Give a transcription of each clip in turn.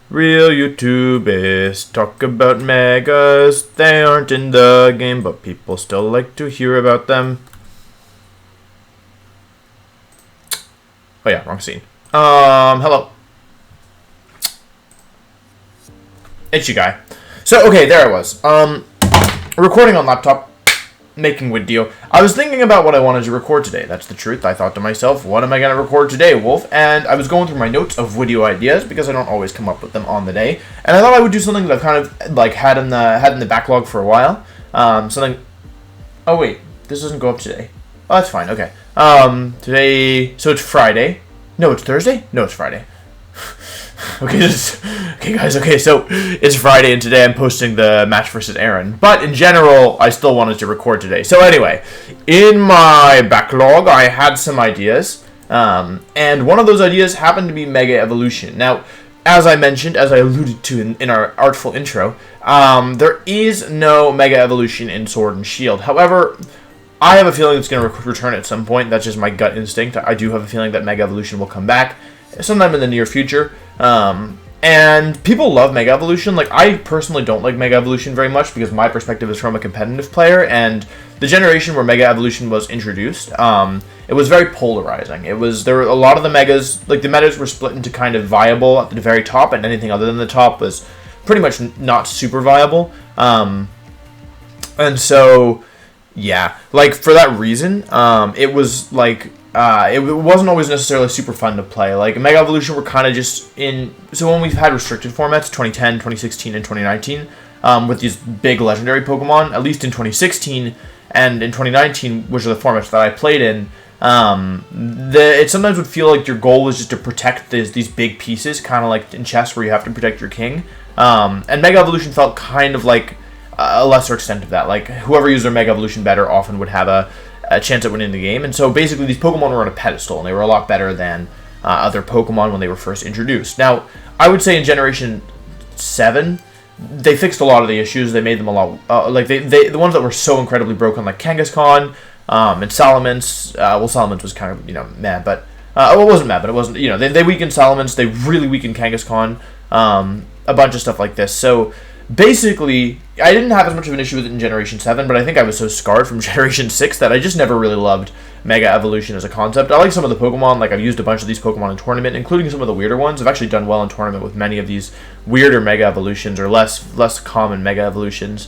Real YouTubers talk about megas. They aren't in the game, but people still like to hear about them. Oh yeah, wrong scene. Hello. It's you guy. So, okay, there I was. Recording on laptop. Making video. I was thinking about what I wanted to record today. That's the truth. I thought to myself, what am I going to record today, Wolf? And I was going through my notes of video ideas because I don't always come up with them on the day. And I thought I would do something that I've kind of like had in the backlog for a while. Something. Oh wait, this doesn't go up today. Oh, that's fine. Okay. Today. So it's Friday. No, it's Thursday. No, it's Friday. Okay, guys. Okay, so it's Friday, and today I'm posting the match versus Aaron. But in general, I still wanted to record today. So anyway, in my backlog, I had some ideas, and one of those ideas happened to be Mega Evolution. Now, as I mentioned, as I alluded to in our artful intro, there is no Mega Evolution in Sword and Shield. However, I have a feeling it's going to return at some point. That's just my gut instinct. I do have a feeling that Mega Evolution will come back sometime in the near future. And people love Mega Evolution. Like, I personally don't like Mega Evolution very much because my perspective is from a competitive player, and the generation where Mega Evolution was introduced, it was very polarizing. There were a lot of the megas, like the metas were split into kind of viable at the very top, and anything other than the top was pretty much not super viable. And so, yeah, like for that reason, it was like, it wasn't always necessarily super fun to play. Like, Mega Evolution were kind of just in... So when we've had restricted formats, 2010, 2016, and 2019, with these big legendary Pokemon, at least in 2016 and in 2019, which are the formats that I played in, it sometimes would feel like your goal was just to protect these big pieces, kind of like in chess where you have to protect your king. And Mega Evolution felt kind of like a lesser extent of that. Like, whoever used their Mega Evolution better often would have a chance at winning the game. And so basically these Pokemon were on a pedestal, and they were a lot better than other Pokemon when they were first introduced. Now, I would say in Generation 7, they fixed a lot of the issues. They made them a lot, the ones that were so incredibly broken, like Kangaskhan, and Salamence. Well, Salamence was kind of, meh, but, it wasn't meh, but it wasn't, they weakened Salamence, they really weakened Kangaskhan, a bunch of stuff like this. So, basically, I didn't have as much of an issue with it in Generation 7, but I think I was so scarred from Generation 6 that I just never really loved Mega Evolution as a concept. I like some of the Pokemon, like I've used a bunch of these Pokemon in tournament, including some of the weirder ones. I've actually done well in tournament with many of these weirder Mega Evolutions, or less common Mega Evolutions.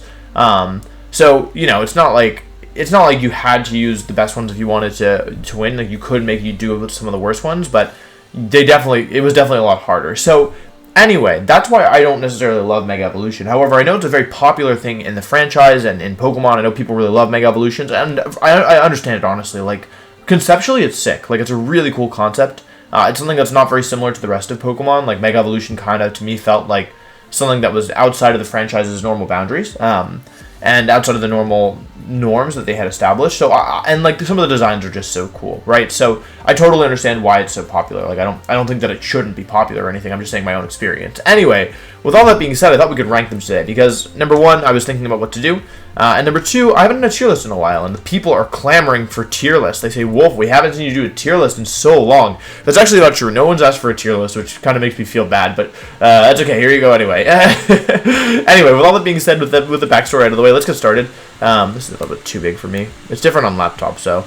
So, it's not like you had to use the best ones if you wanted to win. Like, you could maybe do it with some of the worst ones, but it was definitely a lot harder. So, anyway, that's why I don't necessarily love Mega Evolution. However, I know it's a very popular thing in the franchise and in Pokemon. I know people really love Mega Evolutions, and I understand it, honestly. Like, conceptually, it's sick. Like, it's a really cool concept. It's something that's not very similar to the rest of Pokemon. Like, Mega Evolution kind of, to me, felt like something that was outside of the franchise's normal boundaries, and outside of the normal norms that they had established. So, and like some of the designs are just so cool, right? So I totally understand why it's so popular. Like, I don't think that it shouldn't be popular or anything. I'm just saying my own experience. Anyway, with all that being said, I thought we could rank them today because number one, I was thinking about what to do, and number two, I haven't done a tier list in a while, and the people are clamoring for tier lists. They say, Wolf, we haven't seen you do a tier list in so long. That's actually not true. No one's asked for a tier list, which kind of makes me feel bad, but that's okay. Here you go anyway. Anyway, with all that being said, with the backstory out of the way, let's get started. This is a little bit too big for me. It's different on laptop, so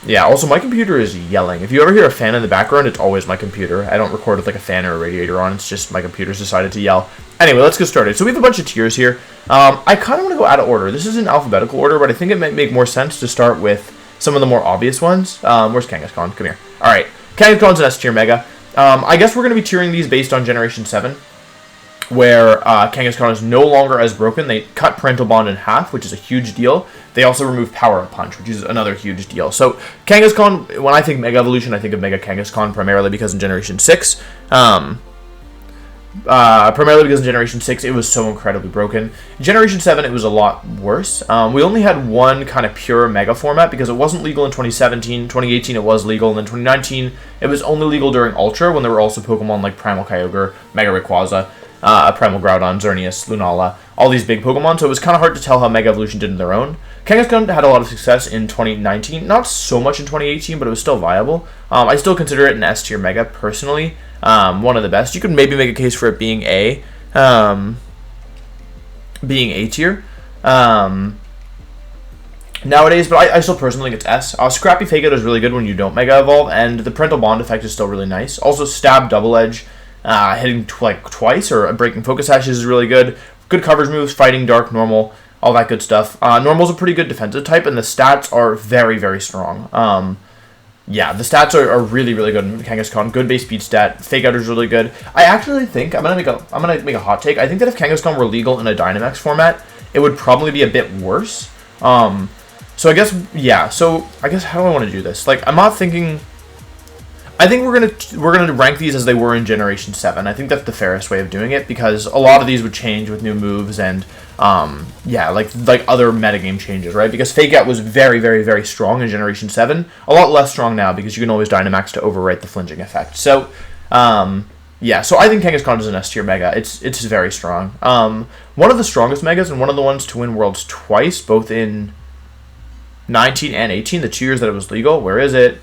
yeah. Also, my computer is yelling. If you ever hear a fan in the background, it's always my computer. I don't record with like a fan or a radiator on. It's just my computer's decided to yell. Anyway, let's get started. So we have a bunch of tiers here. I kind of want to go out of order. This is in alphabetical order, but I think it might make more sense to start with some of the more obvious ones. Where's Kangaskhan? Come here. All right, Kangaskhan's an S tier Mega. I guess we're going to be tiering these based on Generation 7. Where Kangaskhan is no longer as broken. They cut Parental Bond in half, which is a huge deal. They also remove Power Up Punch, which is another huge deal. So Kangaskhan, when I think Mega Evolution, I think of Mega Kangaskhan primarily because in Generation 6, it was so incredibly broken. In Generation 7, it was a lot worse. We only had one kind of pure Mega format because it wasn't legal in 2017. 2018, it was legal. And then 2019, it was only legal during Ultra when there were also Pokemon like Primal Kyogre, Mega Rayquaza, Primal Groudon, Xerneas, Lunala, all these big Pokemon, so it was kind of hard to tell how Mega Evolution did in their own. Kangaskhan had a lot of success in 2019, not so much in 2018, but it was still viable. I still consider it an S tier Mega, personally. one of the best. You could maybe make a case for it being A tier. Nowadays, but I still personally think it's S. Scrappy Fake Out is really good when you don't Mega Evolve, and the Parental Bond effect is still really nice. Also, Stab Double Edge, hitting twice or breaking Focus Sashes is really good. Good coverage moves, Fighting, Dark, Normal, all that good stuff. Normal's a pretty good defensive type, and the stats are very, very strong. Yeah, the stats are really, really good in Kangaskhan. Good base speed stat. Fake Out is really good. I actually think I'm gonna make a hot take. I think that if Kangaskhan were legal in a Dynamax format, it would probably be a bit worse. So I guess how do I want to do this? Like, I'm not thinking. I think we're gonna rank these as they were in Generation 7. I think that's the fairest way of doing it, because a lot of these would change with new moves and like other metagame changes, right? Because Fake Out was very, very, very strong in Generation 7. A lot less strong now because you can always Dynamax to overwrite the flinching effect. So so I think Kangaskhan is an S tier Mega. It's very strong. One of the strongest Megas and one of the ones to win Worlds twice, both in 19 and 18, the 2 years that it was legal. Where is it?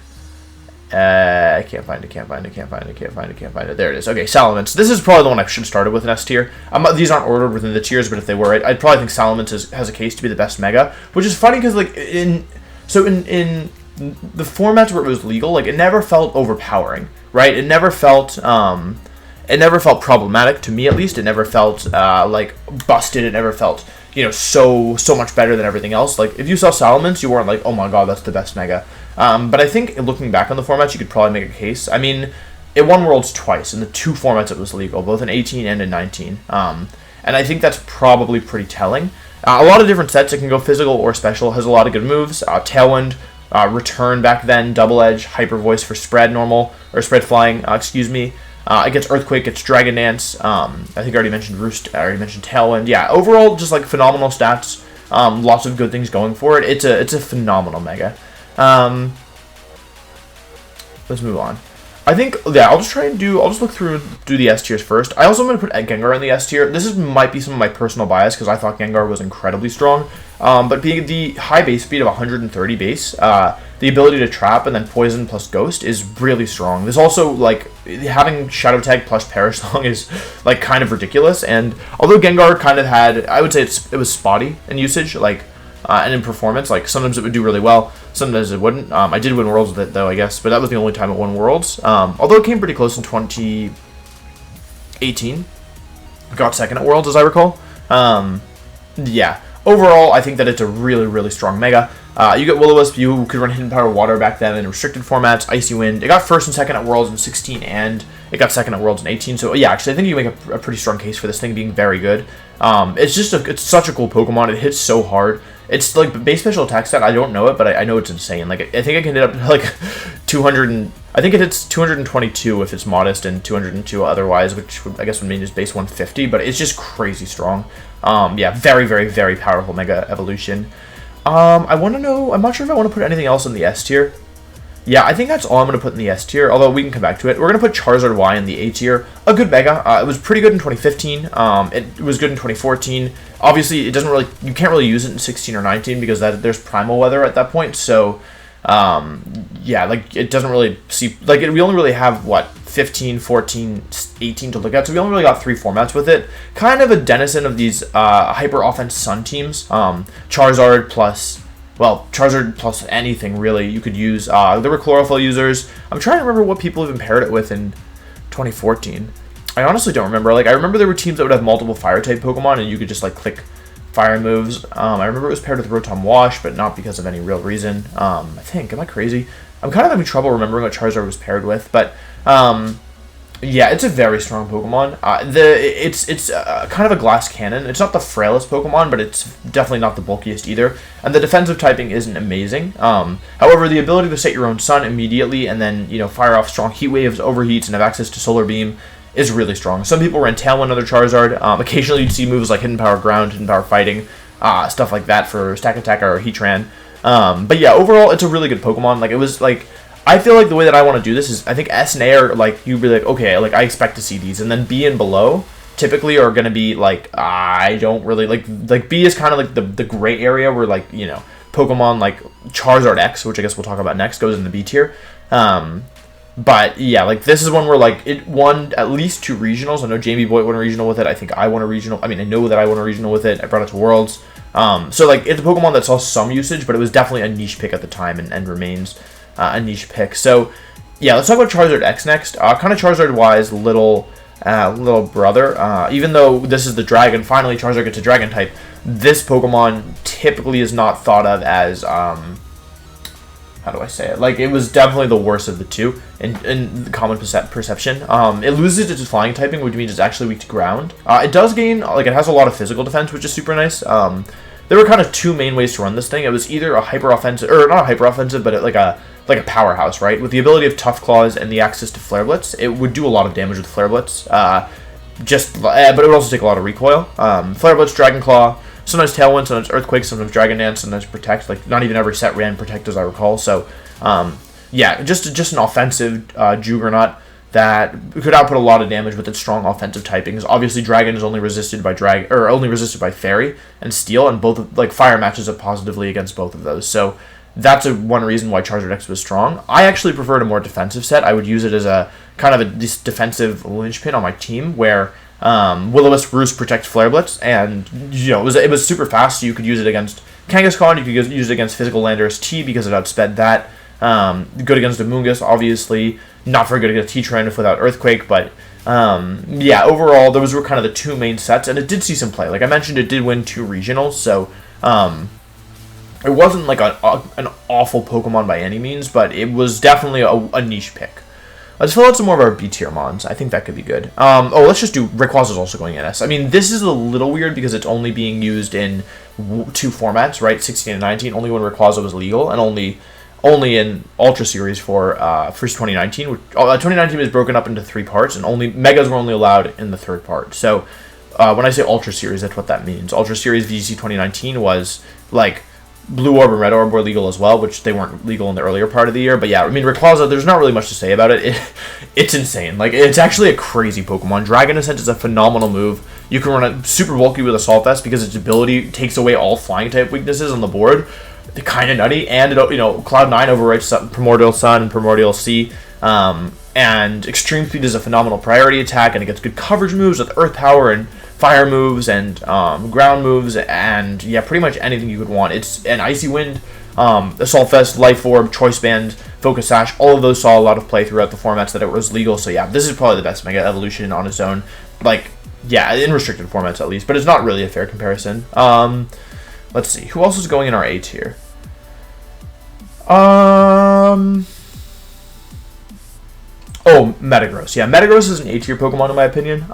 I can't find it. There it is. Okay, Salamence. This is probably the one I should have started with in S tier. These aren't ordered within the tiers, but if they were, I'd probably think Salamence has a case to be the best Mega, which is funny because in the formats where it was legal, like, it never felt overpowering, right? It never felt problematic to me, at least. It never felt like busted. It never felt so much better than everything else. Like, if you saw Salamence, you weren't like, oh my god, that's the best Mega. But I think looking back on the formats, you could probably make a case. I mean, it won Worlds twice in the 2 formats it was legal, both in 18 and in 19. And I think that's probably pretty telling. A lot of different sets. It can go physical or special. Has a lot of good moves. Tailwind, Return back then, Double Edge, Hyper Voice for spread normal, or spread flying, it gets Earthquake, gets Dragon Dance. I think I already mentioned Roost. I already mentioned Tailwind. Yeah, overall, just like phenomenal stats. Lots of good things going for it. It's a phenomenal Mega. Let's move on. I think, I'll just look through the S tiers first. I also am going to put Gengar in the S tier. This might be some of my personal bias, because I thought Gengar was incredibly strong. But being the high base speed of 130 base, the ability to trap and then poison plus ghost is really strong. There's also, like, having Shadow Tag plus Perish Song is, like, kind of ridiculous. And although Gengar kind of had, I would say it was spotty in usage, like, and in performance, like, sometimes it would do really well, sometimes it wouldn't. I did win Worlds with it, though, I guess, but that was the only time it won Worlds. Although it came pretty close in 2018. Got second at Worlds, as I recall. Overall, I think that it's a really, really strong Mega. You get Will-O-Wisp, you could run Hidden Power Water back then in restricted formats, Icy Wind. It got first and second at Worlds in 16, and it got second at Worlds in 18. So, yeah, actually, I think you make a pretty strong case for this thing being very good. It's such a cool Pokemon. It hits so hard. It's like base special attack stat. I don't know it, but I know it's insane. Like, I think I can hit up to like 200. I think it hits 222 if it's modest, and 202 otherwise, which I guess would mean just base 150. But it's just crazy strong. Very, very, very powerful Mega Evolution. I want to know. I'm not sure if I want to put anything else in the S tier. Yeah, I think that's all I'm going to put in the S tier, although we can come back to it. We're going to put Charizard Y in the A tier. A good Mega. It was pretty good in 2015. It was good in 2014. Obviously, you can't really use it in 16 or 19 because there's Primal Weather at that point. So, it doesn't really see, like, we only really have, 15, 14, 18 to look at, so we only really got 3 formats with it. Kind of a denizen of these hyper offense Sun teams. Charizard plus anything, really, you could use. There were Chlorophyll users. I'm trying to remember what people even paired it with in 2014. I honestly don't remember. Like, I remember there were teams that would have multiple Fire-type Pokemon, and you could just, like, click Fire moves. I remember it was paired with Rotom Wash, but not because of any real reason. I think. Am I crazy? I'm kind of having trouble remembering what Charizard was paired with, but, it's a very strong Pokemon. It's kind of a glass cannon. It's not the frailest Pokemon, but it's definitely not the bulkiest either. And the defensive typing isn't amazing. However, the ability to set your own sun immediately and then, fire off strong heat waves, overheats, and have access to Solar Beam is really strong. Some people ran Tailwind on their Charizard. Occasionally you'd see moves like Hidden Power Ground, Hidden Power Fighting, stuff like that for Stack Attack or Heatran. But yeah, overall, it's a really good Pokemon. Like, it was, like, I feel like the way that I want to do this is, I think S and A are, like, you'd be like, okay, like, I expect to see these. And then B and below typically are going to be, like, I don't really, like, B is kind of, like, the gray area where, like, Pokemon, like, Charizard X, which I guess we'll talk about next, goes in the B tier. But yeah, like this is one where like it won at least 2 regionals. I know Jamie Boy won a regional with it. I think I won a regional. I mean, I know that I won a regional with it. I brought it to Worlds. So like it's a Pokemon that saw some usage, but it was definitely a niche pick at the time and remains a niche pick. So yeah, let's talk about Charizard X next. Kind of Charizard wise, little brother. Even though this is the Dragon, finally Charizard gets a Dragon type. This Pokemon typically is not thought of as how do I say it? Like, it was definitely the worst of the two in common perception. It loses its flying typing, which means it's actually weak to ground. It does gain, like, it has a lot of physical defense, which is super nice. There were kind of 2 main ways to run this thing. It was either a hyper-offensive, or not a hyper-offensive, but like a powerhouse, right? With the ability of Tough Claws and the access to Flare Blitz, it would do a lot of damage with Flare Blitz. But it would also take a lot of recoil. Flare Blitz, Dragon Claw, sometimes Tailwind, sometimes Earthquake, sometimes Dragon Dance, sometimes Protect. Like, not even every set ran Protect, as I recall. So, yeah, just an offensive Juggernaut that could output a lot of damage with its strong offensive typings. Obviously, Dragon is only resisted by Fairy and Steel, and both like Fire matches up positively against both of those. So that's one reason why Charizard X was strong. I actually preferred a more defensive set. I would use it as a kind of a defensive linchpin on my team where Will-O-Wisp, Roost, Protect, Flare Blitz, and you know it was super fast. So you could use it against Kangaskhan, you could use it against Physical Landorus T because it outsped that. Good against Amoonguss, obviously. Not very good against T-Trend without Earthquake, but yeah, overall, those were kind of the 2 main sets, and it did see some play. Like I mentioned, it did win 2 regionals, so it wasn't like an awful Pokemon by any means, but it was definitely a niche pick. Let's fill out some more of our B-tier mons. I think that could be good. Let's just do... Rayquaza is also going NS. I mean, this is a little weird because it's only being used in 2 formats, right? 16 and 19, only when Rayquaza was legal, and only in Ultra Series for 2019. 2019 was broken up into 3 parts, and only Megas were only allowed in the 3rd part. So when I say Ultra Series, that's what that means. Ultra Series VGC 2019 was like Blue Orb and Red Orb were legal as well, which they weren't legal in the earlier part of the year. But yeah, I mean, Rayquaza, there's not really much to say about it. It's insane. Like, it's actually a crazy Pokemon. Dragon Ascent is a phenomenal move. You can run it super bulky with Assault Vest because its ability takes away all flying type weaknesses on the board. They're kind of nutty, and it, you know, Cloud9 overwrites Primordial Sun and Primordial Sea, and Extreme Speed is a phenomenal priority attack, and it gets good coverage moves with Earth Power and Fire moves and ground moves, and yeah, pretty much anything you could want. It's an Icy Wind, Assault Vest, Life Orb, Choice Band, Focus Sash. All of those saw a lot of play throughout the formats that it was legal. So yeah, this is probably the best Mega Evolution on its own. Like, yeah, in restricted formats at least, but it's not really a fair comparison. Let's see, who else is going in our A tier? Metagross. Yeah, Metagross is an A tier Pokemon in my opinion.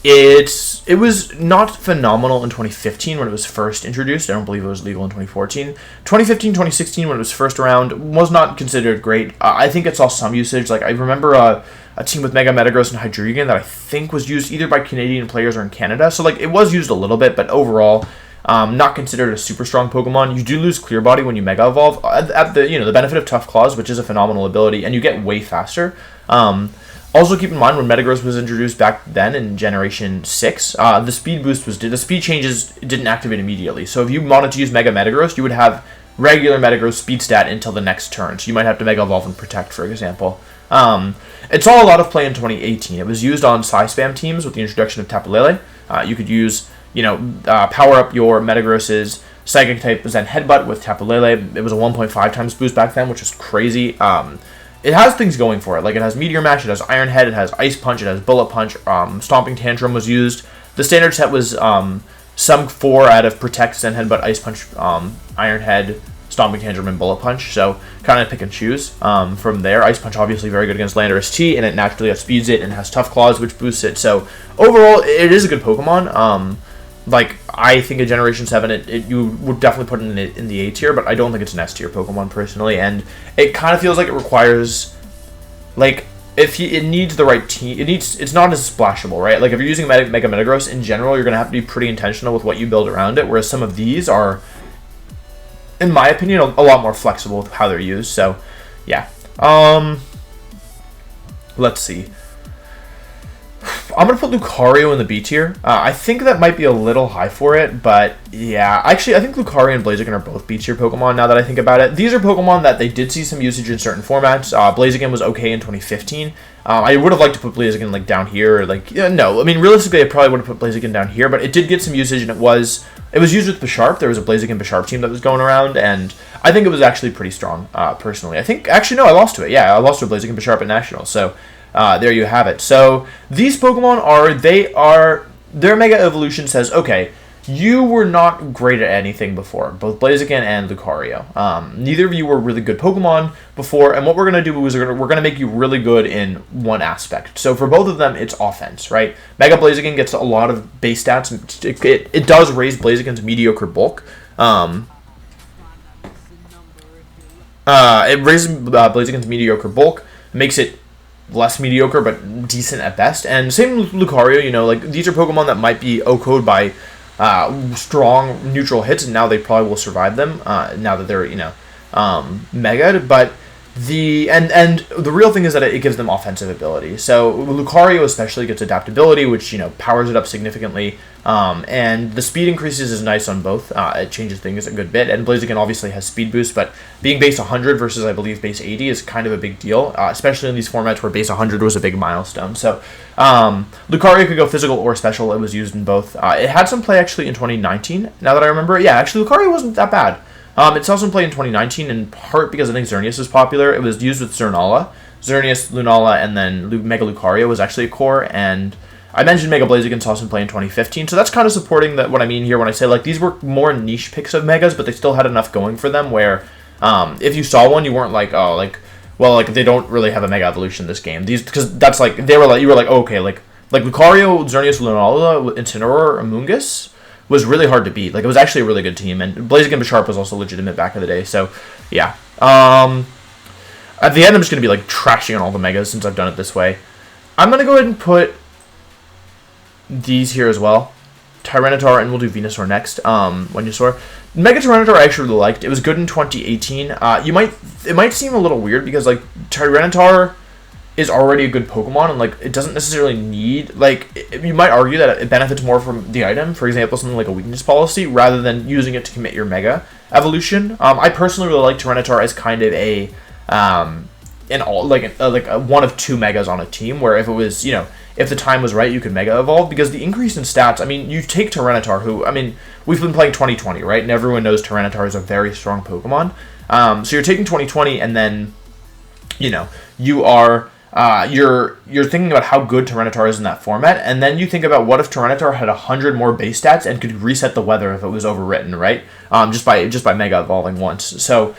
It was not phenomenal in 2015 when it was first introduced. I don't believe it was legal in 2014. 2015, 2016 when it was first around was not considered great. I think it saw some usage. Like, I remember a team with Mega Metagross and Hydreigon that I think was used either by Canadian players or in Canada. So like, it was used a little bit, but overall, not considered a super strong Pokemon. You do lose Clear Body when you Mega Evolve at the the benefit of Tough Claws, which is a phenomenal ability, and you get way faster. Also keep in mind when Metagross was introduced back then in Generation 6, the speed boost the speed changes didn't activate immediately. So if you wanted to use Mega Metagross, you would have regular Metagross speed stat until the next turn. So you might have to Mega Evolve and Protect, for example. It saw a lot of play in 2018. It was used on Psy-Spam teams with the introduction of Tapu Lele. You could use, power up your Metagross's Psychic type Zen Headbutt with Tapu Lele. It was a 1.5 times boost back then, which was crazy. It has things going for it. Like, it has Meteor Mash, it has Iron Head, it has Ice Punch, it has Bullet Punch. Stomping Tantrum was used. The standard set was some 4 out of Protect, Zen Headbutt, Ice Punch, Iron Head, Stomping Tantrum, and Bullet Punch. So kind of pick and choose from there. Ice Punch obviously very good against Landorus T, and it naturally outspeeds it and has Tough Claws, which boosts it. So overall, it is a good Pokemon. Like, I think in Generation 7, you would definitely put it in the A tier, but I don't think it's an S tier Pokemon personally, and it kind of feels like it requires, like, it needs the right team. It's not as splashable, right? Like, if you're using Mega Metagross in general, you're going to have to be pretty intentional with what you build around it, whereas some of these are, in my opinion, a lot more flexible with how they're used. So, yeah. Let's see. I'm going to put Lucario in the B tier. I think that might be a little high for it, but yeah. Actually, I think Lucario and Blaziken are both B tier Pokemon now that I think about it. These are Pokemon that they did see some usage in certain formats. Blaziken was okay in 2015. I would have liked to put Blaziken like down here. Like, no, I mean, realistically, I probably would have put Blaziken down here, but it did get some usage, and it was used with Bisharp. There was a Blaziken Bisharp team that was going around, and I think it was actually pretty strong, personally. Actually, no, I lost to it. Yeah, I lost to a Blaziken Bisharp at Nationals, so there you have it. So these Pokemon their Mega Evolution says, okay, you were not great at anything before, both Blaziken and Lucario. Neither of you were really good Pokemon before, and what we're going to do is we're going to make you really good in one aspect. So for both of them, it's offense, right? Mega Blaziken gets a lot of base stats. It does raise Blaziken's mediocre bulk. It raises Blaziken's mediocre bulk, makes it less mediocre, but decent at best. And same with Lucario, like, these are Pokemon that might be OHKO'd by strong neutral hits, and now they probably will survive them, now that they're, mega, but the real thing is that it gives them offensive ability. So Lucario especially gets adaptability, which, powers it up significantly, and the speed increases is nice on both. It changes things a good bit, and Blaziken obviously has speed boost, but being base 100 versus, I believe, base 80 is kind of a big deal, especially in these formats where base 100 was a big milestone. So Lucario could go physical or special. It was used in both. It had some play actually in 2019, now that I remember. Yeah, actually Lucario wasn't that bad. It saw some play in 2019, in part because I think Xerneas was popular. It was used with Xerneas, Lunala, and then Mega Lucario was actually a core, and I mentioned Mega Blaziken saw some play in 2015, so that's kind of supporting what I mean here when I say, like, these were more niche picks of Megas, but they still had enough going for them where if you saw one, you weren't like, oh, like, well, like, they don't really have a Mega Evolution in this game. Because that's like, you were like, oh, okay, like Lucario, Xerneas, Lunala, Incineroar, Amoonguss was really hard to beat. Like, it was actually a really good team, and Blaziken Bisharp was also legitimate back in the day, so, yeah. At the end, I'm just going to be, like, trashing on all the Megas since I've done it this way. I'm going to go ahead and put these here as well. Tyranitar, and we'll do Venusaur next. Venusaur. Mega Tyranitar I actually really liked. It was good in 2018. It might seem a little weird because, like, Tyranitar is already a good Pokemon, and, like, it doesn't necessarily need, like, you might argue that it benefits more from the item, for example, something like a weakness policy, rather than using it to commit your Mega Evolution. I personally really like Tyranitar as kind of a one of two Megas on a team, where if it was, if the time was right, you could Mega Evolve, because the increase in stats, I mean, you take Tyranitar, who, I mean, we've been playing 2020, right, and everyone knows Tyranitar is a very strong Pokemon, so you're taking 2020, and then, you are, you're thinking about how good Tyranitar is in that format, and then you think about what if Tyranitar had 100 more base stats and could reset the weather if it was overwritten, right, just by Mega Evolving once, so,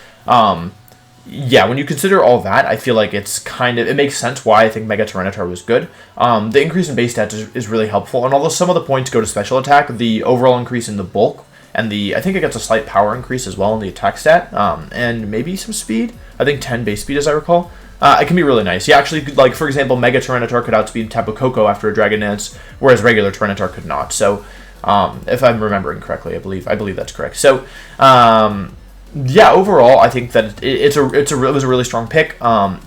yeah, when you consider all that, I feel like it makes sense why I think Mega Tyranitar was good. The increase in base stats is really helpful, and although some of the points go to special attack, the overall increase in the bulk, and I think it gets a slight power increase as well in the attack stat, and maybe some speed. I think 10 base speed, as I recall. It can be really nice. Yeah, actually, like, for example, Mega Tyranitar could outspeed Tapu Koko after a Dragon Dance, whereas regular Tyranitar could not. So, if I'm remembering correctly, I believe that's correct. So, yeah, overall, I think that it was a really strong pick.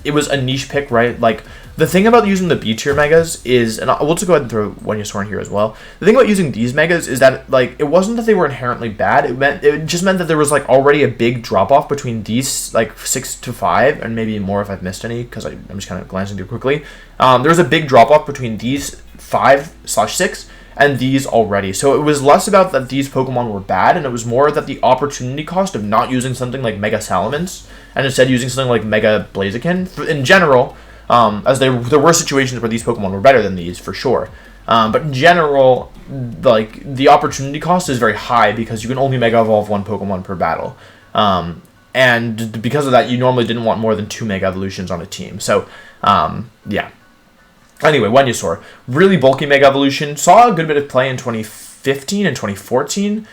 It was a niche pick, right? Like, the thing about using the B tier Megas is, and we'll just go ahead and throw Venusaur in here as well. The thing about using these Megas is that, like, it wasn't that they were inherently bad. It just meant that there was, like, already a big drop off between these, like, 6 to 5, and maybe more if I've missed any, because I'm just kind of glancing through quickly. There was a big drop off between these 5/6 and these already. So it was less about that these Pokemon were bad, and it was more that the opportunity cost of not using something like Mega Salamence, and instead using something like Mega Blaziken, in general, as there were situations where these Pokemon were better than these, for sure. But in general, like, the opportunity cost is very high, because you can only Mega Evolve one Pokemon per battle. And because of that, you normally didn't want more than 2 Mega Evolutions on a team. So, yeah. Anyway, Venusaur, really bulky Mega Evolution, saw a good bit of play in 2015 and 2014,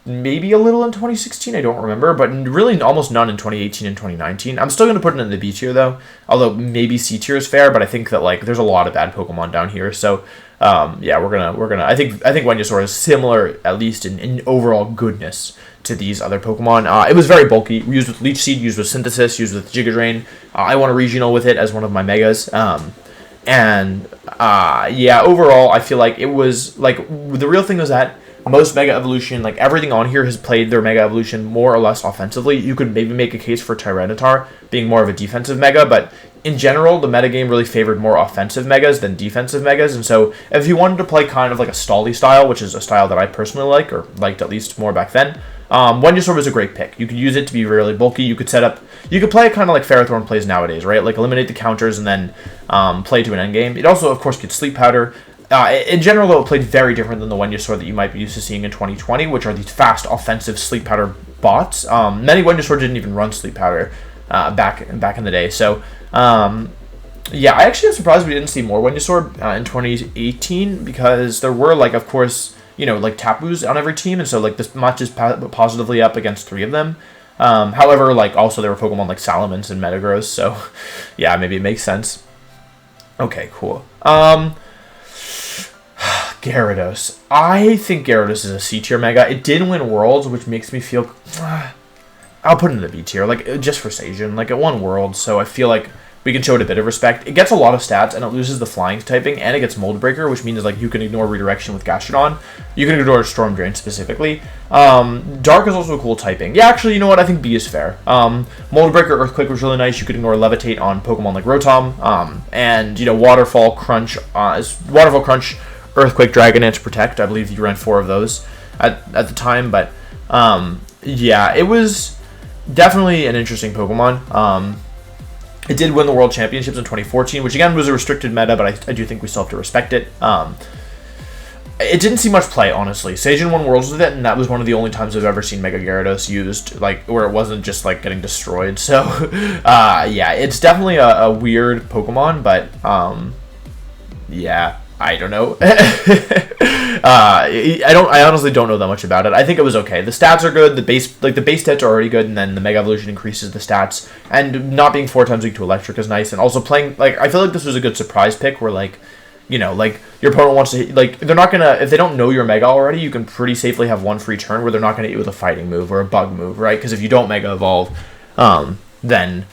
maybe a little in 2016, I don't remember, but really almost none in 2018 and 2019. I'm still going to put it in the B tier, though, although maybe C tier is fair, but I think that, like, there's a lot of bad Pokemon down here, so, yeah, we're gonna, I think Venusaur is similar, at least in overall goodness, to these other Pokemon. It was very bulky, used with Leech Seed, used with Synthesis, used with Giga Drain. I want a regional with it as one of my Megas, and yeah, overall, I feel like it was, like, the real thing was that most Mega Evolution, like, everything on here has played their Mega Evolution more or less offensively. You could maybe make a case for Tyranitar being more of a defensive Mega, but in general, the metagame really favored more offensive Megas than defensive Megas, and so if you wanted to play kind of like a Stally style, which is a style that I personally like, or liked at least more back then, Venusaur was a great pick. You could use it to be really bulky. You could play it kind of like Ferrothorn plays nowadays, right? Like, eliminate the counters and then play to an endgame. It also, of course, gets Sleep Powder. In general, though, it played very different than the Venusaur that you might be used to seeing in 2020, which are these fast, offensive Sleep Powder bots. Many Venusaur didn't even run Sleep Powder back in the day. So, yeah, I actually am surprised we didn't see more Venusaur in 2018, because there were, like, of course, you know, like, Tapus on every team, and so, like, this matches positively up against 3 of them. However, like, also there were Pokemon like Salamence and Metagross, so yeah, maybe it makes sense. Okay, cool. Gyarados. I think Gyarados is a C tier Mega. It did win Worlds, which makes me feel... I'll put it in the B tier, like, just for Sajin. Like, it won Worlds, so I feel like we can show it a bit of respect. It gets a lot of stats, and it loses the Flying typing, and it gets Mold Breaker, which means, like, you can ignore Redirection with Gastrodon. You can ignore Storm Drain specifically. Dark is also a cool typing. Yeah, actually, you know what? I think B is fair. Mold Breaker, Earthquake was really nice. You could ignore Levitate on Pokemon like Rotom. And, you know, Waterfall, Crunch, Earthquake, Dragonite, Protect. I believe you ran 4 of those at the time, but, yeah, it was definitely an interesting Pokemon. It did win the World Championships in 2014, which again was a restricted meta, but I do think we still have to respect it. It didn't see much play, honestly. Sajin won Worlds with it, and that was one of the only times I've ever seen Mega Gyarados used, like, where it wasn't just, like, getting destroyed. So, yeah, it's definitely a weird Pokemon, but, yeah, I don't know. I honestly don't know that much about it. I think it was okay. The stats are good. The base stats are already good, and then the Mega Evolution increases the stats. And not being 4 times weak to Electric is nice. And also playing, like, I feel like this was a good surprise pick where, like, you know, like, your opponent wants to, like, they're not gonna, if they don't know your Mega already, you can pretty safely have one free turn where they're not gonna hit you with a fighting move or a bug move, right? Because if you don't Mega Evolve, then,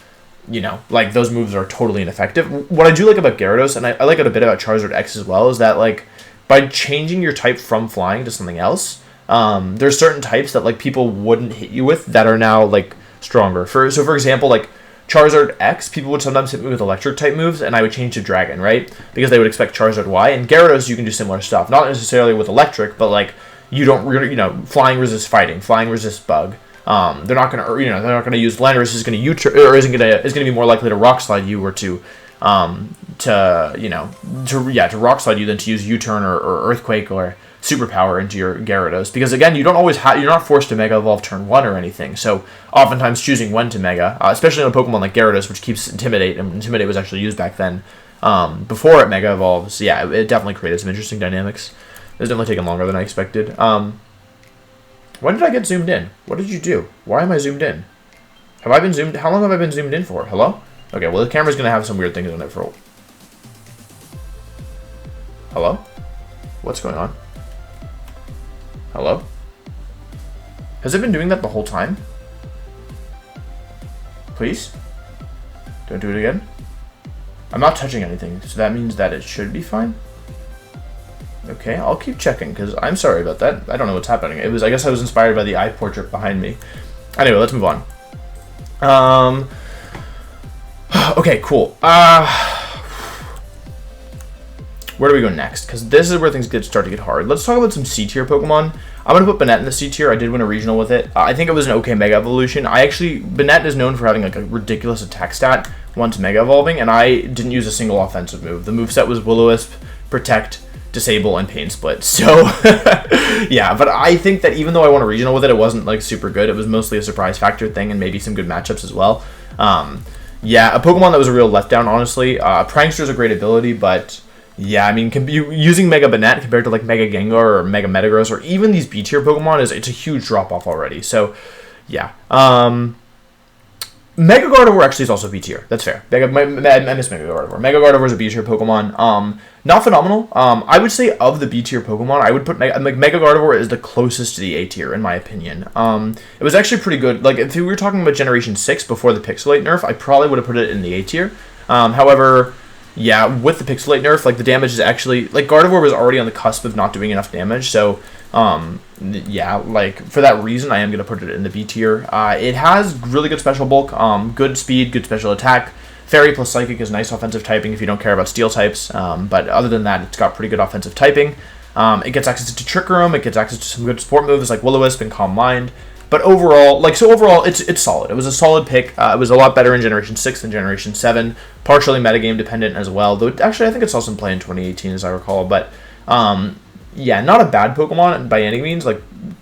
you know, like, those moves are totally ineffective. What I do like about Gyarados, and I like it a bit about Charizard X as well, is that, like, by changing your type from flying to something else, there's certain types that, like, people wouldn't hit you with that are now, like, stronger. For example, like, Charizard X, people would sometimes hit me with electric type moves, and I would change to Dragon, right? Because they would expect Charizard Y. And Gyarados, you can do similar stuff. Not necessarily with electric, but, like, you don't, you know, flying resists fighting, flying resists bug. They're not gonna, you know, they're not gonna use Landorus is gonna U-turn, or is gonna be more likely to Rock Slide you, or to Rock Slide you than to use U-turn or Earthquake or Superpower into your Gyarados, because again, you don't always you're not forced to Mega Evolve turn 1 or anything. So oftentimes choosing when to Mega, especially on a Pokemon like Gyarados, which keeps Intimidate, and Intimidate was actually used back then, before it Mega Evolves. Yeah, it definitely created some interesting dynamics. It's definitely taken longer than I expected. When did I get zoomed in? What did you do? Why am I zoomed in? Have I been zoomed? How long have I been zoomed in for? Hello? Okay, well, the camera's gonna have some weird things on it for. Hello? What's going on? Hello? Has it been doing that the whole time? Please? Don't do it again? I'm not touching anything, so that means that it should be fine? Okay, I'll keep checking, because I'm sorry about that. I don't know what's happening. I guess I was inspired by the eye portrait behind me. Anyway, let's move on. Okay, cool. Where do we go next? Because this is where things start to get hard. Let's talk about some C-tier Pokemon. I'm going to put Banette in the C-tier. I did win a regional with it. I think it was an okay Mega Evolution. Banette is known for having, like, a ridiculous attack stat once Mega Evolving, and I didn't use a single offensive move. The moveset was Will-O-Wisp, Protect, Disable, and Pain Split. So, yeah, but I think that even though I won a regional with it, it wasn't, like, super good. It was mostly a surprise factor thing and maybe some good matchups as well. Yeah, a Pokemon that was a real letdown, honestly. Prankster's a great ability, but yeah, I mean, using Mega Banette compared to, like, Mega Gengar or Mega Metagross or even these B-tier Pokemon, it's a huge drop-off already. So, yeah. Mega Gardevoir actually is also B-tier. That's fair. I miss Mega Gardevoir. Mega Gardevoir is a B-tier Pokemon. Not phenomenal. I would say of the B-tier Pokemon, I would put Mega Gardevoir is the closest to the A-tier, in my opinion. It was actually pretty good. Like, if we were talking about Generation 6 before the Pixelate nerf, I probably would have put it in the A-tier. However, Yeah, with the Pixelate nerf, like the damage is actually like Gardevoir was already on the cusp of not doing enough damage, so yeah, like for that reason I am gonna put it in the B tier. It has really good special bulk, good speed, good special attack. Fairy plus Psychic is nice offensive typing if you don't care about steel types, but other than that, it's got pretty good offensive typing. It gets access to Trick Room, it gets access to some good support moves like Will-O-Wisp and Calm Mind. But overall, it's solid. It was a solid pick. It was a lot better in Generation 6 than Generation 7. Partially metagame dependent as well. Though, actually, I think it saw some play in 2018, as I recall. But, yeah, not a bad Pokemon by any means. Like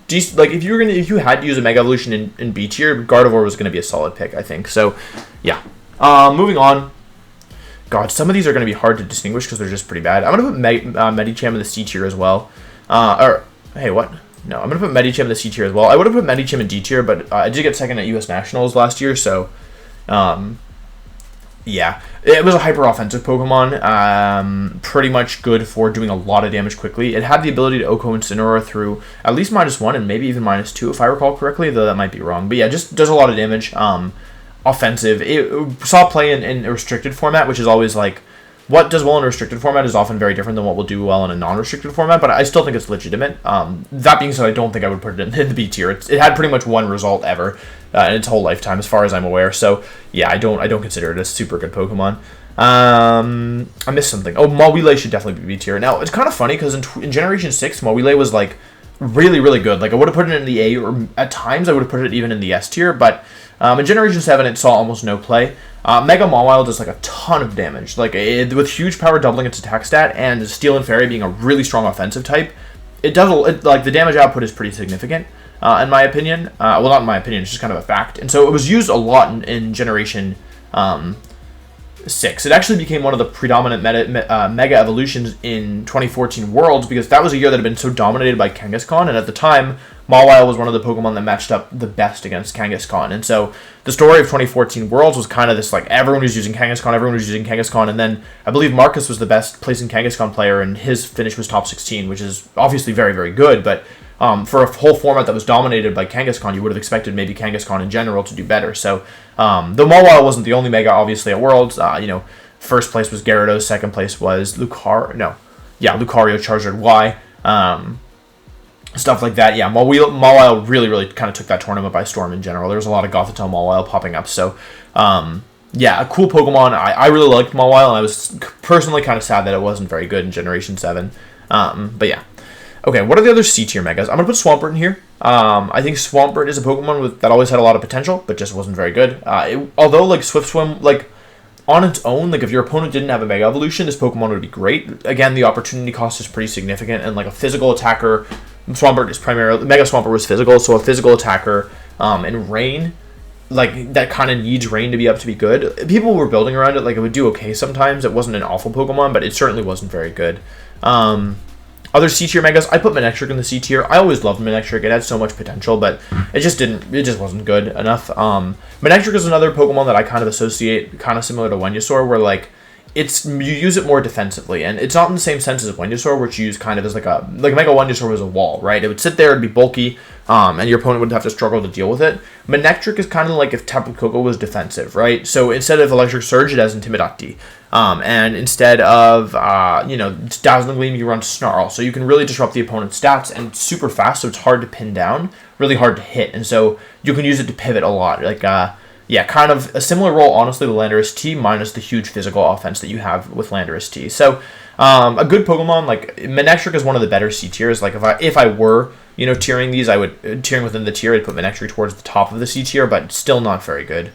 if you had to use a Mega Evolution in B tier, Gardevoir was going to be a solid pick, I think. So, yeah. Moving on. God, some of these are going to be hard to distinguish because they're just pretty bad. I'm going to put Medicham in the C tier as well. Hey, what? No, I'm going to put Medicham in the C tier as well. I would have put Medicham in D tier, but I did get second at US Nationals last year, so yeah. It was a hyper-offensive Pokemon, pretty much good for doing a lot of damage quickly. It had the ability to OHKO Incineroar through at least -1 and maybe even -2 if I recall correctly, though that might be wrong. But yeah, just does a lot of damage, offensive. It saw play in a restricted format, which is always like, what does well in a restricted format is often very different than what will do well in a non-restricted format, but I still think it's legitimate. That being said, I don't think I would put it in the B tier. It had pretty much one result ever in its whole lifetime, as far as I'm aware. So yeah, I don't consider it a super good Pokemon. I missed something. Oh, Mawile should definitely be B tier. Now it's kind of funny because in Generation 6, Mawile was like really, really good. Like I would have put it in the A, or at times I would have put it even in the S tier, but in Generation 7 it saw almost no play. Mega Mawile does like a ton of damage, like with huge power doubling its attack stat and Steel and Fairy being a really strong offensive type. Like the damage output is pretty significant, in my opinion. Well, not in my opinion, it's just kind of a fact. And so it was used a lot in Generation 6. It actually became one of the predominant Mega Evolutions in 2014 Worlds because that was a year that had been so dominated by Kangaskhan, and at the time, Mawile was one of the Pokemon that matched up the best against Kangaskhan. And so the story of 2014 Worlds was kind of this, like, everyone was using Kangaskhan, and then I believe Marcus was the best placing Kangaskhan player, and his finish was top 16, which is obviously very, very good, but for a whole format that was dominated by Kangaskhan, you would have expected maybe Kangaskhan in general to do better. So, though Mawile wasn't the only Mega, obviously, at Worlds, first place was Gyarados, second place was Lucario, Charizard Y, stuff like that. Yeah, Mawile really, really kind of took that tournament by storm in general. There was a lot of Gothitelle Mawile popping up, so, yeah, a cool Pokemon. I really liked Mawile, and I was personally kind of sad that it wasn't very good in Generation 7, but yeah. Okay, what are the other C-tier Megas? I'm going to put Swampert in here. I think Swampert is a Pokemon that always had a lot of potential, but just wasn't very good. Although, like, Swift Swim, like, on its own, like, if your opponent didn't have a Mega Evolution, this Pokemon would be great. Again, the opportunity cost is pretty significant, and, like, a physical attacker, Swampert is primarily, Mega Swampert was physical, so a physical attacker, and Rain, like, that kind of needs Rain to be up to be good. People were building around it, like, it would do okay sometimes. It wasn't an awful Pokemon, but it certainly wasn't very good. Other C-tier Megas, I put Manectric in the C-tier. I always loved Manectric. It had so much potential, but it just wasn't good enough. Manectric is another Pokemon that I kind of associate kind of similar to Venusaur, where, like, you use it more defensively, and it's not in the same sense as Venusaur, which you use kind of as like Mega Venusaur was a wall, right? It would sit there, it'd be bulky, and your opponent would have to struggle to deal with it. Manectric is kind of like if Tapu Koko was defensive, right? So instead of Electric Surge, it has Intimidati. And instead of, Dazzling Gleam, you run Snarl. So you can really disrupt the opponent's stats, and it's super fast, so it's hard to pin down, really hard to hit. And so you can use it to pivot a lot. Like, kind of a similar role, honestly, to Landorus T, minus the huge physical offense that you have with Landorus T. So, a good Pokemon, like, Manectric is one of the better C tiers. Like, if I were, tiering these, tiering within the tier, I'd put Manectric towards the top of the C tier, but still not very good.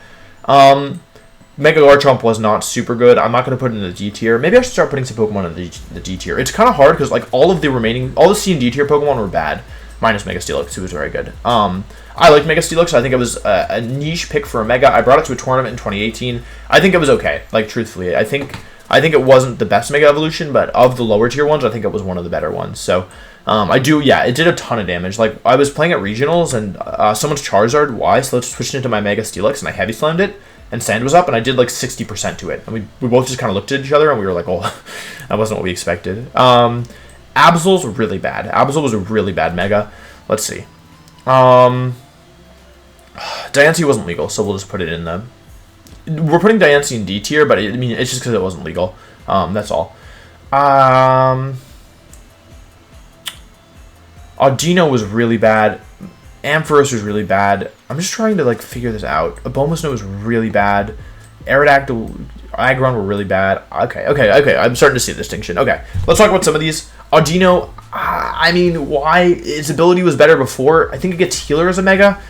Mega Garchomp was not super good. I'm not going to put it in the D tier. Maybe I should start putting some Pokemon in the D tier. It's kind of hard because, like, all the C and D tier Pokemon were bad, minus Mega Steelix, who was very good. I liked Mega Steelix. I think it was a niche pick for a Mega. I brought it to a tournament in 2018. I think it was okay, like, truthfully. I think it wasn't the best Mega Evolution, but of the lower tier ones, I think it was one of the better ones. So, it did a ton of damage. Like, I was playing at Regionals, and someone's Charizard Y, so let's switch it into my Mega Steelix, and I Heavy Slammed it, and Sand was up, and I did like 60% to it. And we both just kind of looked at each other, and we were like, oh, that wasn't what we expected. Absol's really bad. Absol was a really bad Mega. Let's see. Diancie wasn't legal, so we'll just put it in the... We're putting Diancie in D tier, but it's just because it wasn't legal. That's all. Audino was really bad. Ampharos was really bad. I'm just trying to, like, figure this out. Abomasnow was really bad. Aerodactyl, Aggron were really bad. Okay. I'm starting to see the distinction. Okay, let's talk about some of these. Audino, I mean, why? Its ability was better before. I think it gets Healer as a Mega.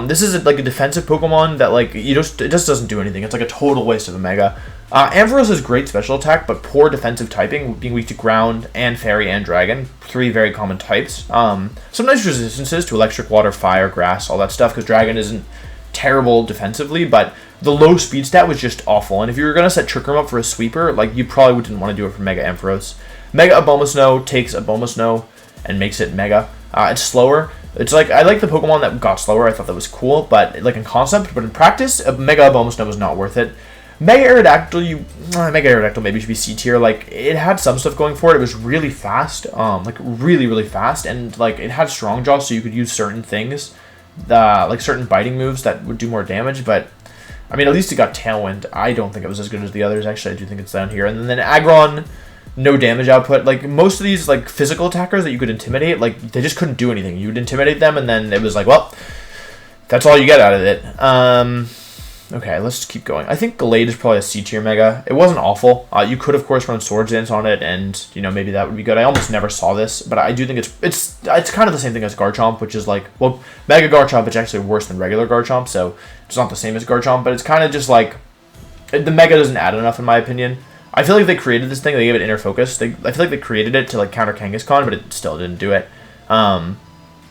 This is like a defensive Pokemon that, like, it just doesn't do anything. It's like a total waste of a Mega. Ampharos has great special attack, but poor defensive typing, being weak to Ground and Fairy and Dragon. 3 very common types. Some nice resistances to Electric, Water, Fire, Grass, all that stuff, because Dragon isn't terrible defensively, but the low speed stat was just awful. And if you were going to set Trick Room up for a sweeper, like, you probably didn't want to do it for Mega Ampharos. Mega Abomasnow takes Abomasnow and makes it Mega. It's slower. It's like, I like the Pokemon that got slower. I thought that was cool, but like in concept, but in practice, Mega Abomasnow was not worth it. Mega Aerodactyl maybe should be C tier. Like, it had some stuff going for it. It was really fast, like really fast, and like it had Strong Jaw, so you could use certain things, like certain biting moves that would do more damage. But I mean, at least it got Tailwind. I don't think it was as good as the others. Actually, I do think it's down here. And then Aggron, no damage output. Like, most of these like physical attackers that you could intimidate, like, they just couldn't do anything. You would intimidate them, and then it was like, well, that's all you get out of it. Okay, let's just keep going. I think Gallade is probably a C tier Mega. It wasn't awful. You could, of course, run Swords Dance on it, and, you know, maybe that would be good. I almost never saw this, but I do think it's kind of the same thing as Garchomp, which is like, well, Mega Garchomp is actually worse than regular Garchomp, so it's not the same as Garchomp, but it's kind of just like, the Mega doesn't add enough, in my opinion. I feel like they created this thing, they gave it Inner Focus. I feel like they created it to, like, counter Kangaskhan, but it still didn't do it.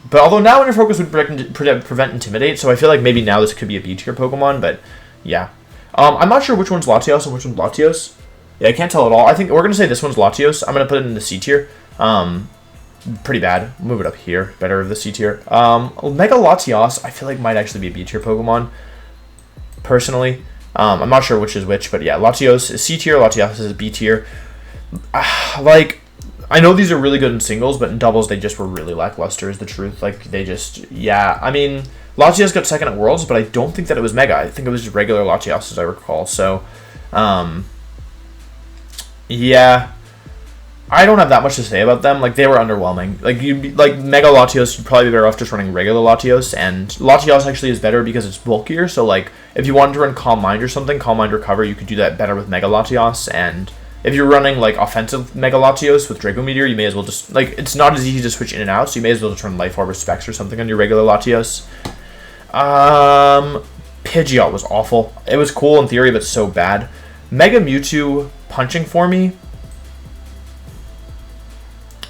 But although now Inner Focus would prevent Intimidate, so I feel like maybe now this could be a B tier Pokemon, but yeah. I'm not sure which one's Latios and which one's Latios. Yeah, I can't tell at all. I think we're going to say this one's Latios. I'm going to put it in the C tier. Pretty bad. Move it up here. Better of the C tier. Mega Latios, I feel like might actually be a B tier Pokemon, personally. I'm not sure which is which, but yeah, Latios is C tier, Latios is B tier. Like, I know these are really good in singles, but in doubles, they just were really lackluster, is the truth. Like, they just, yeah. I mean, Latios got second at Worlds, but I don't think that it was Mega. I think it was just regular Latios, as I recall. So, yeah. I don't have that much to say about them. Like, they were underwhelming. Like Mega Latios, you'd probably be better off just running regular Latios, and Latios actually is better because it's bulkier. So, like, if you wanted to run Calm Mind or something, Calm Mind Recover, you could do that better with Mega Latios, and if you're running, like, offensive Mega Latios with Draco Meteor, you may as well just, like, it's not as easy to switch in and out, so you may as well just run Life Orb or Specs or something on your regular Latios. Pidgeot was awful. It was cool in theory, but so bad. Mega Mewtwo punching for me.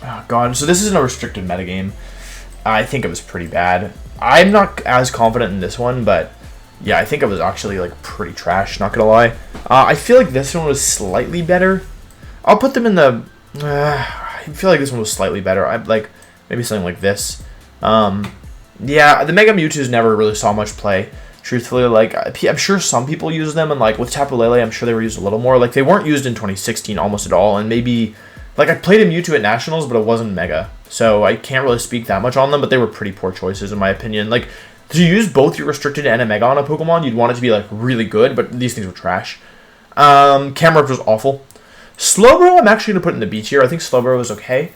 Oh, God. So this isn't a restricted metagame. I think it was pretty bad. I'm not as confident in this one, but yeah, I think it was actually, like, pretty trash, not gonna lie. I feel like this one was slightly better. I'll put them in the... I feel like this one was slightly better. I'd like, maybe something like this. Yeah, the Mega Mewtwo's never really saw much play, truthfully. Like, I'm sure some people use them, and, like, with Tapu Lele, I'm sure they were used a little more. Like, they weren't used in 2016 almost at all, and maybe... Like, I played a Mewtwo at Nationals, but it wasn't Mega. So I can't really speak that much on them, but they were pretty poor choices, in my opinion. Like, to use both your Restricted and a Mega on a Pokemon, you'd want it to be, like, really good, but these things were trash. Camerupt was awful. Slowbro, I'm actually going to put in the B tier. I think Slowbro was okay.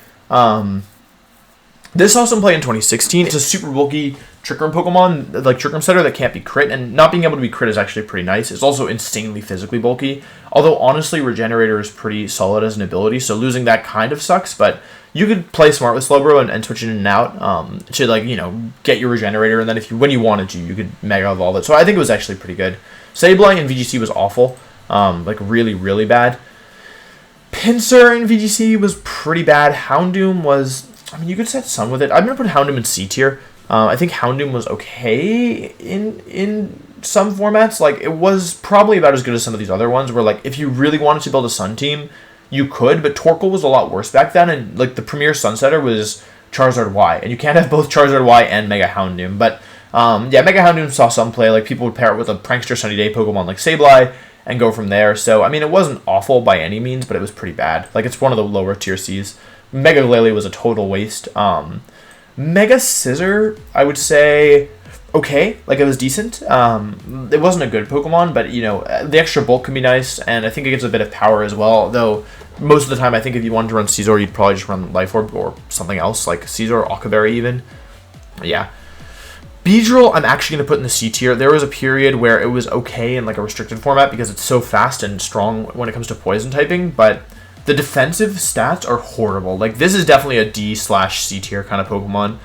This saw some play in 2016. It's a super bulky Trick Room Pokemon, like Trick Room Setter, that can't be crit, and not being able to be crit is actually pretty nice. It's also insanely physically bulky, although honestly, Regenerator is pretty solid as an ability, so losing that kind of sucks, but you could play smart with Slowbro and switch it in and out to, like, you know, get your Regenerator, and then when you wanted to, you could Mega Evolve it. So I think it was actually pretty good. Sableye in VGC was awful, like really, really bad. Pinsir in VGC was pretty bad. Houndoom was... I mean, you could set some with it. I'm going to put Houndoom in C tier. I think Houndoom was okay in some formats. Like, it was probably about as good as some of these other ones, where, like, if you really wanted to build a Sun team, you could, but Torkoal was a lot worse back then, and, like, the premier Sunsetter was Charizard Y, and you can't have both Charizard Y and Mega Houndoom. But, yeah, Mega Houndoom saw some play. Like, people would pair it with a Prankster Sunny Day Pokemon like Sableye and go from there. So, I mean, it wasn't awful by any means, but it was pretty bad. Like, it's one of the lower tier Cs. Mega Lele was a total waste. Mega Scizor, I would say... okay. Like, it was decent. It wasn't a good Pokemon, but, you know, the extra bulk can be nice, and I think it gives a bit of power as well, though most of the time I think if you wanted to run Scizor, you'd probably just run Life Orb or something else, like Scizor, Octoberry even. Yeah. Beedrill, I'm actually going to put in the C tier. There was a period where it was okay in, like, a restricted format because it's so fast and strong when it comes to poison typing, but the defensive stats are horrible. Like, this is definitely a D/C tier kind of Pokemon.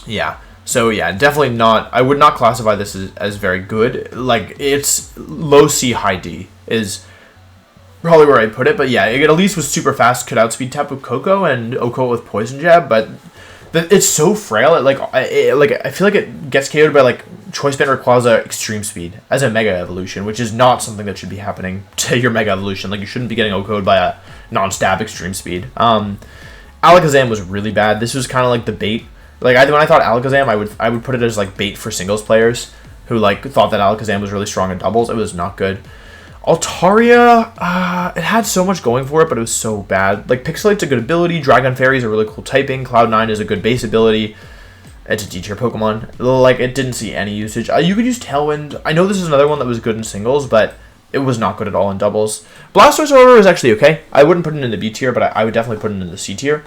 Yeah. So, yeah, definitely not... I would not classify this as very good. Like, it's low C, high D is probably where I'd put it. But, yeah, it at least was super fast, could outspeed Tapu Koko and Oko with Poison Jab, but it's so frail. I feel like it gets KO'd by, like, Choice Band Rayquaza Extreme Speed as a Mega Evolution, which is not something that should be happening to your Mega Evolution. Like, you shouldn't be getting OHKO'd by a non-stab Extreme Speed. Alakazam was really bad. This was kind of like the bait. Like, when I thought Alakazam, I would put it as, like, bait for singles players who, like, thought that Alakazam was really strong in doubles. It was not good. Altaria, it had so much going for it, but it was so bad. Like, Pixelate's a good ability, Dragon Fairy is a really cool typing, Cloud9 is a good base ability. It's a D-tier Pokemon. Like, it didn't see any usage. You could use Tailwind. I know this is another one that was good in singles, but it was not good at all in doubles. Blastoise, however, is actually okay. I wouldn't put it in the B tier, but I would definitely put it in the C tier.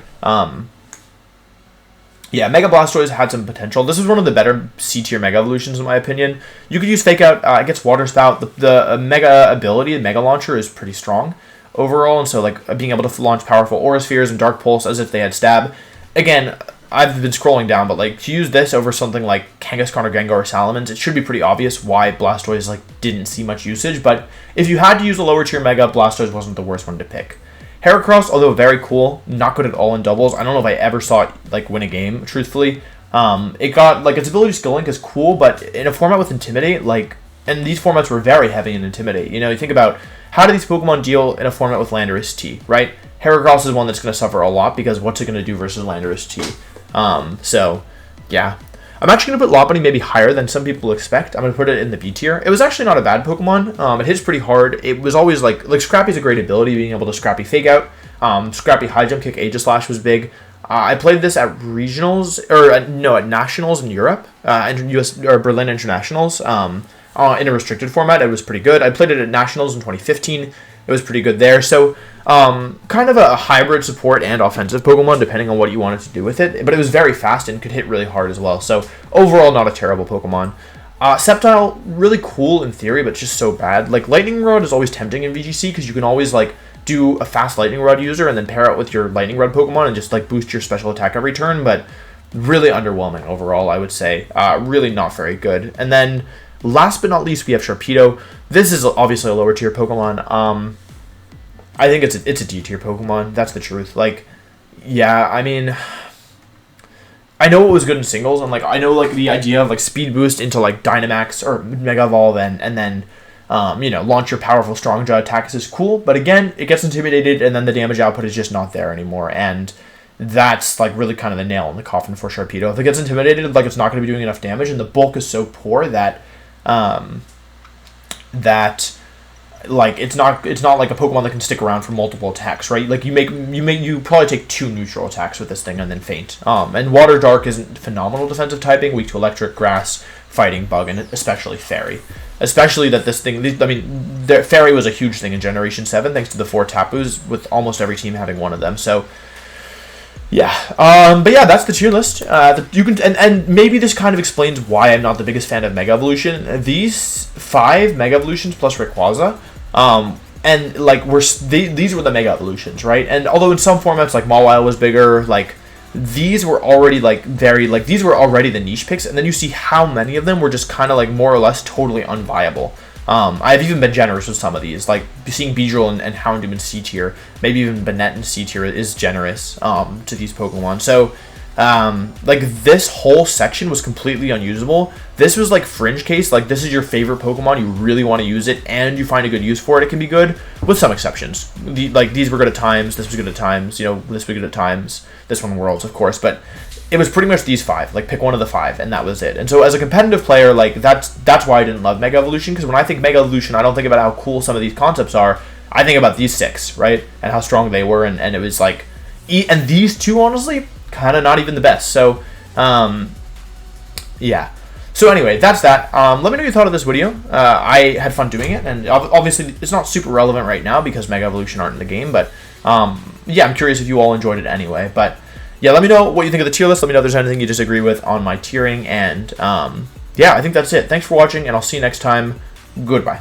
Yeah, Mega Blastoise had some potential. This is one of the better C-tier Mega Evolutions, in my opinion. You could use Fake Out. It gets Water Spout. The Mega ability, the Mega Launcher, is pretty strong overall. And so, like, being able to launch powerful Aura Spheres and Dark Pulse as if they had Stab. Again, I've been scrolling down, but, like, to use this over something like Kangaskhan or Gengar or Salamence, it should be pretty obvious why Blastoise, like, didn't see much usage. But if you had to use a lower-tier Mega, Blastoise wasn't the worst one to pick. Heracross, although very cool, not good at all in doubles. I don't know if I ever saw it, like, win a game, truthfully. It got, like, its ability Skill Link is cool, but in a format with Intimidate, like, and these formats were very heavy in Intimidate. You know, you think about how do these Pokemon deal in a format with Landorus T, right? Heracross is one that's going to suffer a lot because what's it going to do versus Landorus T? So, yeah. I'm actually going to put Lopunny maybe higher than some people expect. I'm going to put it in the B tier. It was actually not a bad Pokemon. It hits pretty hard. It was always like Scrappy's a great ability, being able to Scrappy Fake Out. Scrappy High Jump Kick Aegislash was big. I played this at regionals, at nationals in Europe, and US or Berlin Internationals. In a restricted format, it was pretty good. I played it at nationals in 2015. It was pretty good there. So, kind of a hybrid support and offensive Pokemon, depending on what you wanted to do with it. But it was very fast and could hit really hard as well. So, overall, not a terrible Pokemon. Sceptile, really cool in theory, but just so bad. Like, Lightning Rod is always tempting in VGC, because you can always, like, do a fast Lightning Rod user and then pair it with your Lightning Rod Pokemon and just, like, boost your special attack every turn. But really underwhelming overall, I would say. Really not very good. And then, last but not least, we have Sharpedo. This is obviously a lower tier Pokemon. I think it's a D tier Pokemon. That's the truth. Like, yeah, I mean, I know it was good in singles, and like I know like the idea of like speed boost into like Dynamax or Mega Evolve and then launch your powerful strong jaw attacks is cool. But again, it gets intimidated, and then the damage output is just not there anymore, and that's like really kind of the nail in the coffin for Sharpedo. If it gets intimidated, like it's not going to be doing enough damage, and the bulk is so poor that like it's not like a Pokemon that can stick around for multiple attacks, right? Like you probably take 2 neutral attacks with this thing and then faint. And Water Dark isn't phenomenal defensive typing, weak to Electric, Grass, Fighting, Bug, and especially Fairy. Especially that this thing, Fairy was a huge thing in Generation 7 thanks to the 4 Tapus, with almost every team having one of them. So yeah, but yeah, that's the tier list. You can and maybe this kind of explains why I'm not the biggest fan of Mega Evolution. These 5 Mega Evolutions plus Rayquaza, and like these were the Mega Evolutions, right? And although in some formats like Mawile was bigger, like these were already these were already the niche picks, and then you see how many of them were just kind of like more or less totally unviable. I've even been generous with some of these, like seeing Beedrill and Houndoom in C tier, maybe even Banette in C tier is generous to these Pokemon. So like this whole section was completely unusable. This was like fringe case, like this is your favorite Pokemon, you really want to use it, and you find a good use for it, it can be good, with some exceptions. These were good at times, this was good at times, this was good at times, this one Worlds, of course, but it was pretty much these 5. Like, pick one of the 5, and that was it. And so, as a competitive player, like, that's why I didn't love Mega Evolution, because when I think Mega Evolution, I don't think about how cool some of these concepts are. I think about these 6, right? And how strong they were, and it was, like... And these 2, honestly, kind of not even the best. So, Yeah. So anyway, that's that. Let me know what you thought of this video. I had fun doing it, and obviously it's not super relevant right now because Mega Evolution aren't in the game, but yeah, I'm curious if you all enjoyed it anyway. But yeah, let me know what you think of the tier list. Let me know if there's anything you disagree with on my tiering, and yeah, I think that's it. Thanks for watching, and I'll see you next time. Goodbye.